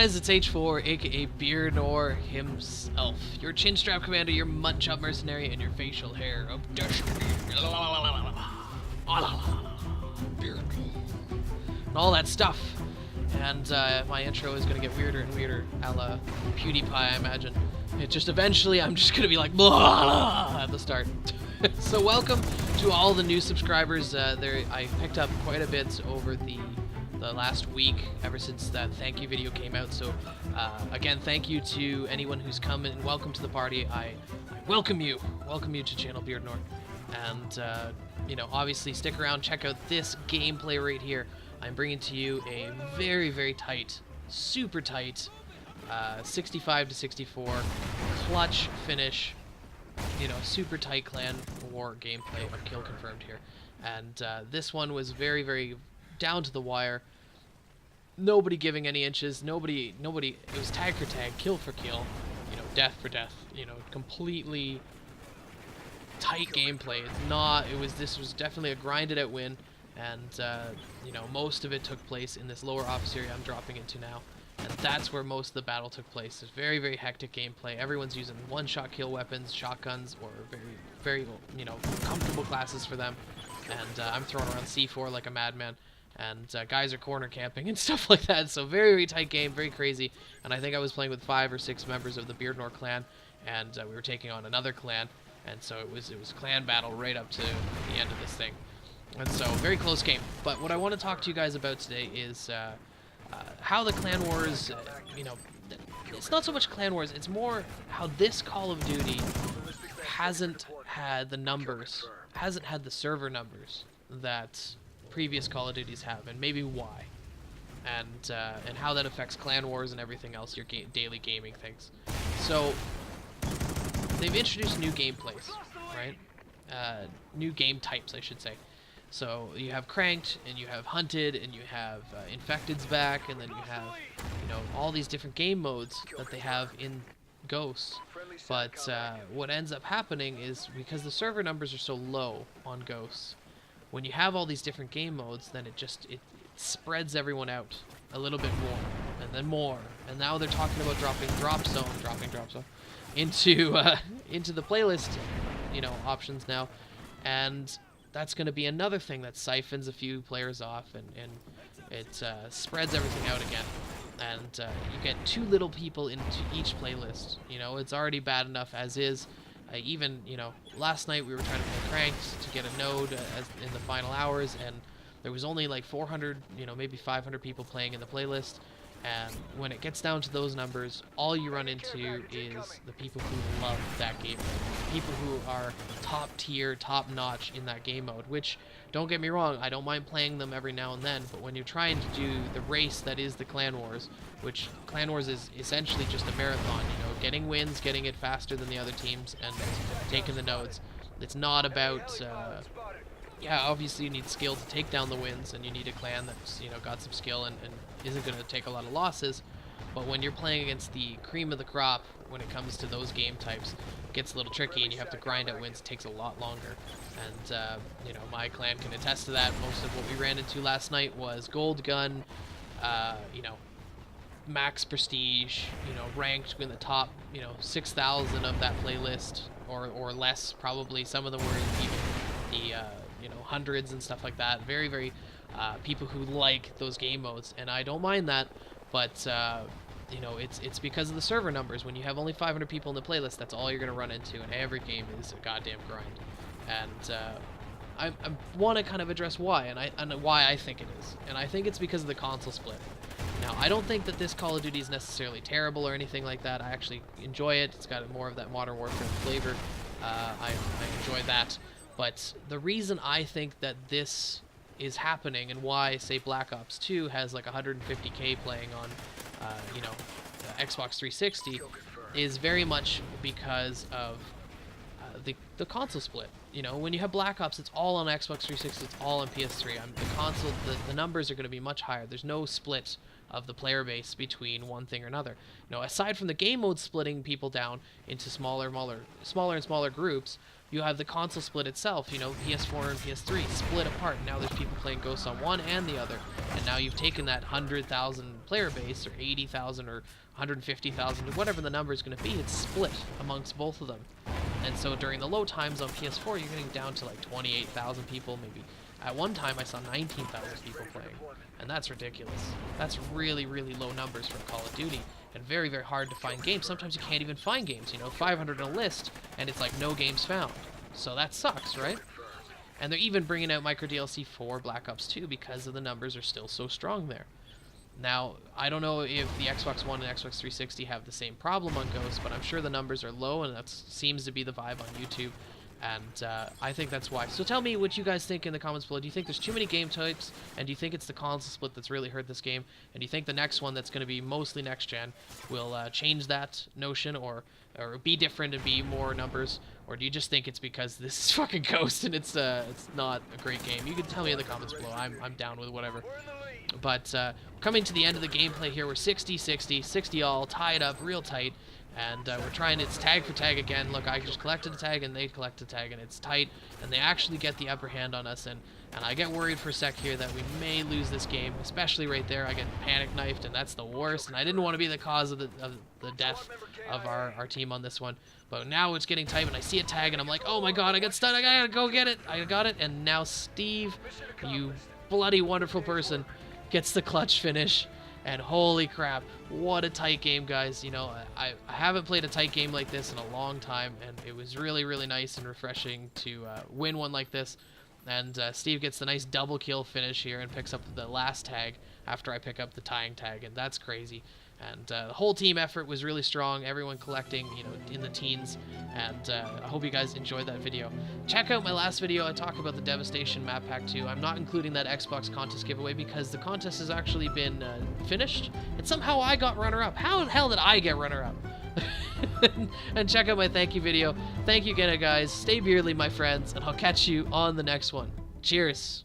guys, it's H4, aka Beardnor himself. Your chin strap commander, your mud chop mercenary, and your facial hair of destiny. And all that stuff. And my intro is gonna get weirder and weirder, a la PewDiePie, I imagine. It just eventually, I'm just gonna be like blah at the start. So welcome to all the new subscribers. I picked up quite a bit over the last week, ever since that thank you video came out. So again, thank you to anyone who's come and welcome to the party. I welcome you to channel Beardnor. And you know, obviously stick around, check out this gameplay right here. I'm bringing to you a very, very tight, super tight 65 to 64 clutch finish, you know, super tight clan war gameplay of kill confirmed here. And this one was very, very down to the wire. Nobody giving any inches. Nobody. It was tag for tag, kill for kill, you know, death for death. You know, completely tight gameplay. This was definitely a grinded out win, and you know, most of it took place in this lower office area I'm dropping into now, and that's where most of the battle took place. It's very, very hectic gameplay. Everyone's using one-shot kill weapons, shotguns, or very, very, you know, comfortable classes for them, and I'm throwing around C4 like a madman. And guys are corner camping and stuff like that. So very, very tight game, very crazy. And I think I was playing with 5 or 6 members of the Beardnor clan, and we were taking on another clan. And so it was clan battle right up to the end of this thing. And so very close game. But what I want to talk to you guys about today is how the clan wars, you know, it's not so much clan wars. It's more how this Call of Duty hasn't had the numbers, hasn't had the server numbers that previous Call of Duties have, and maybe why, and how that affects clan wars and everything else, your daily gaming things. So they've introduced new gameplays, right? New game types, I should say. So you have Cranked, and you have Hunted, and you have Infected's back, and then you have, you know, all these different game modes that they have in Ghosts. But what ends up happening is, because the server numbers are so low on Ghosts, when you have all these different game modes, then it spreads everyone out a little bit more, and then more, and now they're talking about dropping drop zone into the playlist, you know, options now, and that's going to be another thing that siphons a few players off, and it spreads everything out again, and you get too little people into each playlist. You know, it's already bad enough as is. Even, you know, last night we were trying to play Cranked to get a node in the final hours, and there was only like 400, you know, maybe 500 people playing in the playlist. And when it gets down to those numbers, all you run into is the people who love that game mode. People who are top tier, top notch in that game mode, which, don't get me wrong, I don't mind playing them every now and then, but when you're trying to do the race that is the Clan Wars, which Clan Wars is essentially just a marathon, you know, getting wins, getting it faster than the other teams, and taking the nodes. It's not about, yeah, obviously you need skill to take down the wins, and you need a clan that's, you know, got some skill and isn't going to take a lot of losses. But when you're playing against the cream of the crop, when it comes to those game types, it gets a little tricky, and you have to grind out wins. It takes a lot longer. And, you know, my clan can attest to that. Most of what we ran into last night was gold gun, you know, max prestige, you know, ranked in the top, you know, 6,000 of that playlist, or less probably. Some of them were even the, you know, hundreds and stuff like that. Very, very people who like those game modes, and I don't mind that, but you know, it's because of the server numbers. When you have only 500 people in the playlist, that's all you're gonna run into, and every game is a goddamn grind. And I want to kind of address why, and why I think it is, and I think it's because of the console split. Now, I don't think that this Call of Duty is necessarily terrible or anything like that. I actually enjoy it. It's got more of that Modern Warfare flavor. I enjoy that. But the reason I think that this is happening, and why, say, Black Ops 2 has like 150k playing on, you know, Xbox 360, is very much because of the console split. You know, when you have Black Ops, it's all on Xbox 360, it's all on PS3. The console, the numbers are going to be much higher. There's no split of the player base between one thing or another. You know, aside from the game mode splitting people down into smaller and smaller groups, You have the console split itself, you know, PS4 and PS3 split apart. Now there's people playing Ghosts on one and the other. And now you've taken that 100,000 player base, or 80,000, or 150,000, whatever the number is going to be, it's split amongst both of them. And so during the low times on PS4, you're getting down to like 28,000 people, maybe. At one time, I saw 19,000 people playing, and that's ridiculous. That's really, really low numbers for Call of Duty, and very, very hard to find games. Sometimes you can't even find games, you know, 500 in a list, and it's like no games found. So that sucks, right? And they're even bringing out micro DLC for Black Ops 2 because of the numbers are still so strong there. Now, I don't know if the Xbox One and Xbox 360 have the same problem on Ghost, but I'm sure the numbers are low, and that seems to be the vibe on YouTube. And I think that's why. So tell me what you guys think in the comments below. Do you think there's too many game types? And do you think it's the console split that's really hurt this game? And do you think the next one that's going to be mostly next gen will change that notion, or be different and be more numbers? Or do you just think it's because this is fucking Ghost and it's not a great game? You can tell me in the comments below. I'm down with whatever. But coming to the end of the gameplay here, we're 60-60, 60 all, tied up real tight. And we're trying, it's tag for tag again. Look, I just collected a tag and they collect a tag, and it's tight, and they actually get the upper hand on us, and I get worried for a sec here that we may lose this game, especially right there. I get panic knifed, and that's the worst, and I didn't want to be the cause of the death of our team on this one. But now it's getting tight, and I see a tag, and I'm like, oh my god, I got stunned, I gotta go get it. I got it, and now Steve, you bloody wonderful person, gets the clutch finish. And holy crap, what a tight game, guys. You know, I haven't played a tight game like this in a long time, and it was really, really nice and refreshing to win one like this. And Steve gets the nice double kill finish here and picks up the last tag after I pick up the tying tag, and that's crazy. And the whole team effort was really strong, everyone collecting, you know, in the teens, and I hope you guys enjoyed that video. Check out my last video. I talk about the Devastation Map Pack 2. I'm not including that Xbox contest giveaway because the contest has actually been finished, and somehow I got runner-up. How the hell did I get runner-up? And check out my thank you video. Thank you again, guys. Stay beardly, my friends, and I'll catch you on the next one. Cheers.